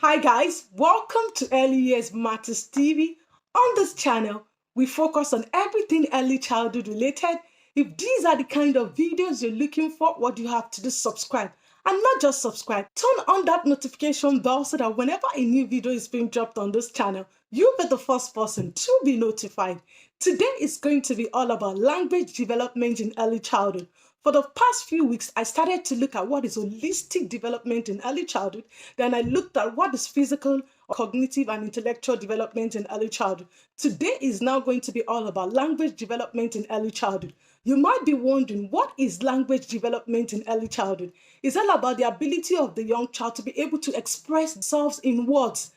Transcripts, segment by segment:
Hi guys, welcome to Early Years Matters TV. On this channel, we focus on everything early childhood related. If these are the kind of videos you're looking for, what you have to do is subscribe. And not just subscribe, turn on that notification bell so that whenever a new video is being dropped on this channel, you'll be the first person to be notified. Today is going to be all about language development in early childhood. For the past few weeks, I started to look at what is holistic development in early childhood. Then I looked at what is physical, cognitive, and intellectual development in early childhood. Today is now going to be all about language development in early childhood. You might be wondering, what is language development in early childhood? It's all about the ability of the young child to be able to express themselves in words,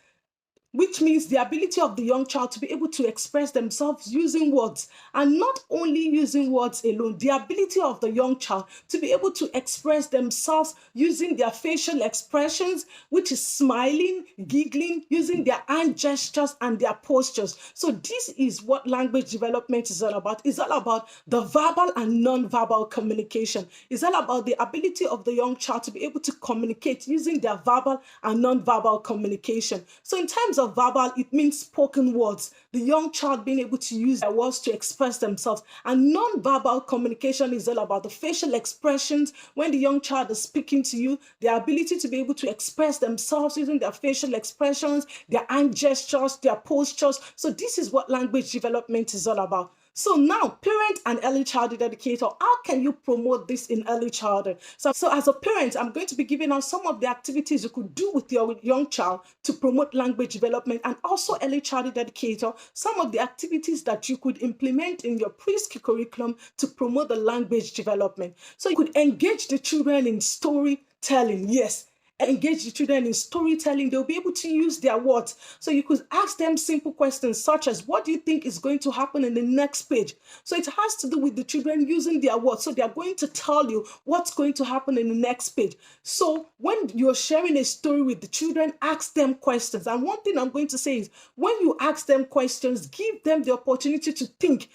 which means the ability of the young child to be able to express themselves using words, and not only using words alone, the ability of the young child to be able to express themselves using their facial expressions, which is smiling, giggling, using their hand gestures and their postures. So this is what language development is all about. It's all about the verbal and non-verbal communication. It's all about the ability of the young child to be able to communicate using their verbal and non-verbal communication. So in terms of verbal, it means spoken words, the young child being able to use their words to express themselves. And non-verbal communication is all about the facial expressions. When the young child is speaking to you, their ability to be able to express themselves using their facial expressions, their hand gestures, their postures. So this is what language development is all about. So now, parent and early childhood educator, how can you promote this in early childhood? So as a parent, I'm going to be giving out some of the activities you could do with your young child to promote language development, and also early childhood educator, some of the activities that you could implement in your preschool curriculum to promote the language development. So you could engage the children in storytelling. Yes, engage the children in storytelling. They'll be able to use their words. So you could ask them simple questions such as, what do you think is going to happen in the next page? So it has to do with the children using their words. So they're going to tell you what's going to happen in the next page. So when you're sharing a story with the children, ask them questions. And one thing I'm going to say is, when you ask them questions, give them the opportunity to think.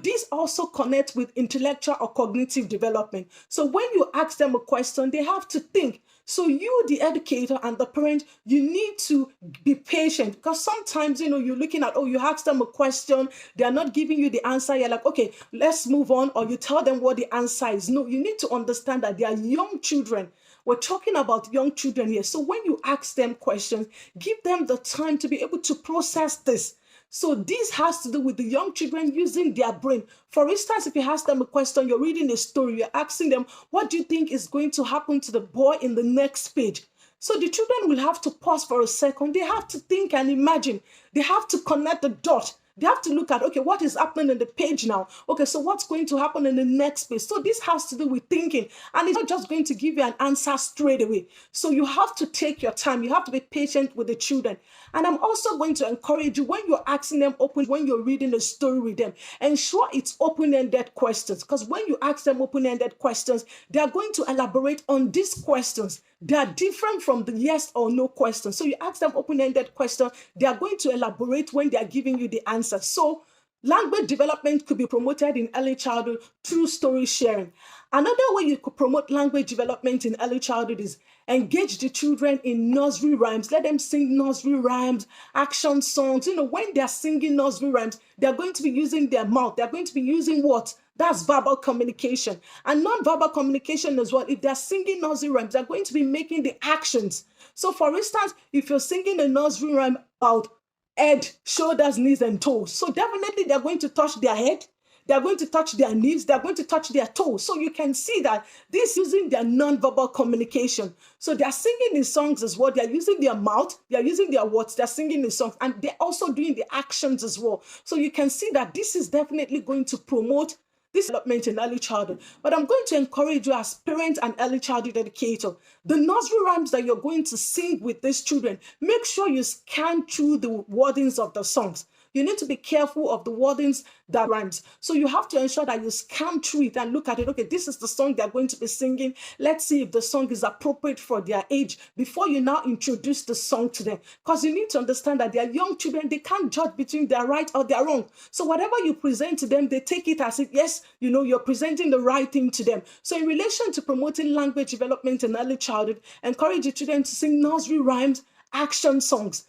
This also connects with intellectual or cognitive development. So when you ask them a question, they have to think. So you, the educator and the parent, you need to be patient, because sometimes, you're looking at, you ask them a question, they're not giving you the answer. You're like, okay, let's move on. Or you tell them what the answer is. No, you need to understand that they are young children. We're talking about young children here. So when you ask them questions, give them the time to be able to process this. So this has to do with the young children using their brain. For instance, if you ask them a question, you're reading a story, you're asking them, what do you think is going to happen to the boy in the next page? So the children will have to pause for a second. They have to think and imagine. They have to connect the dot. They have to look at, okay, what is happening in the page now? Okay, so what's going to happen in the next page? So this has to do with thinking. And it's not just going to give you an answer straight away. So you have to take your time. You have to be patient with the children. And I'm also going to encourage you, when you're asking them when you're reading a story with them, ensure it's open-ended questions. Because when you ask them open-ended questions, they are going to elaborate on these questions. They are different from the yes or no questions. So you ask them open-ended questions, they are going to elaborate when they are giving you the answer. So language development could be promoted in early childhood through story sharing. Another way you could promote language development in early childhood is engage the children in nursery rhymes. Let them sing nursery rhymes, action songs. When they're singing nursery rhymes, they're going to be using their mouth. They're going to be using what? That's verbal communication. And non-verbal communication as well. If they're singing nursery rhymes, they're going to be making the actions. So for instance, if you're singing a nursery rhyme about head, shoulders, knees, and toes, so definitely they're going to touch their head, they're going to touch their knees, they're going to touch their toes. So you can see that this is using their non-verbal communication. So they're singing in songs as well. They're using their mouth, they're using their words, they're singing in songs, and they're also doing the actions as well. So you can see that this is definitely going to promote this development in early childhood. But I'm going to encourage you as parent and early childhood educator, the nursery rhymes that you're going to sing with these children, make sure you scan through the wordings of the songs. You need to be careful of the wordings that rhymes. So you have to ensure that you scan through it and look at it. Okay, this is the song they're going to be singing. Let's see if the song is appropriate for their age before you now introduce the song to them. Because you need to understand that they are young children. They can't judge between their right or their wrong. So whatever you present to them, they take it as if, yes, you're presenting the right thing to them. So in relation to promoting language development in early childhood, encourage the children to sing nursery rhymes, action songs.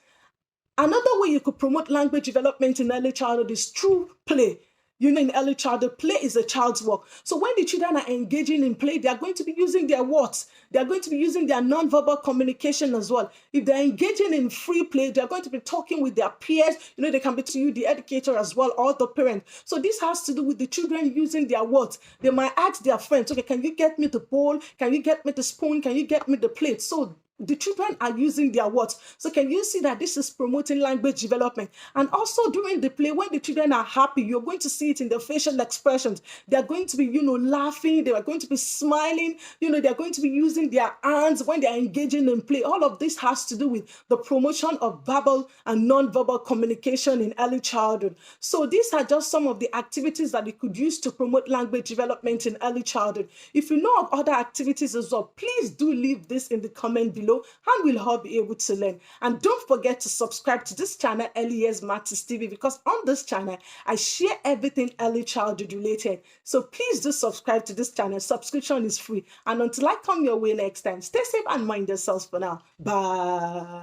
Another way you could promote language development in early childhood is through play. In early childhood, play is a child's work. So when the children are engaging in play, they are going to be using their words. They are going to be using their non-verbal communication as well. If they're engaging in free play, they're going to be talking with their peers. They can be to you, the educator as well, or the parent. So this has to do with the children using their words. They might ask their friends, okay, can you get me the bowl? Can you get me the spoon? Can you get me the plate? So the children are using their words. So can you see that this is promoting language development? And also during the play, when the children are happy, you're going to see it in their facial expressions. They're going to be, laughing. They are going to be smiling. They're going to be using their hands when they're engaging in play. All of this has to do with the promotion of verbal and non-verbal communication in early childhood. So these are just some of the activities that you could use to promote language development in early childhood. If you know of other activities as well, please do leave this in the comment below, and we'll all be able to learn. And don't forget to subscribe to this channel, Early Years Matters TV, because on this channel I share everything early childhood related. So please do subscribe to this channel. Subscription is free. And until I come your way next time, stay safe and mind yourselves for now. Bye.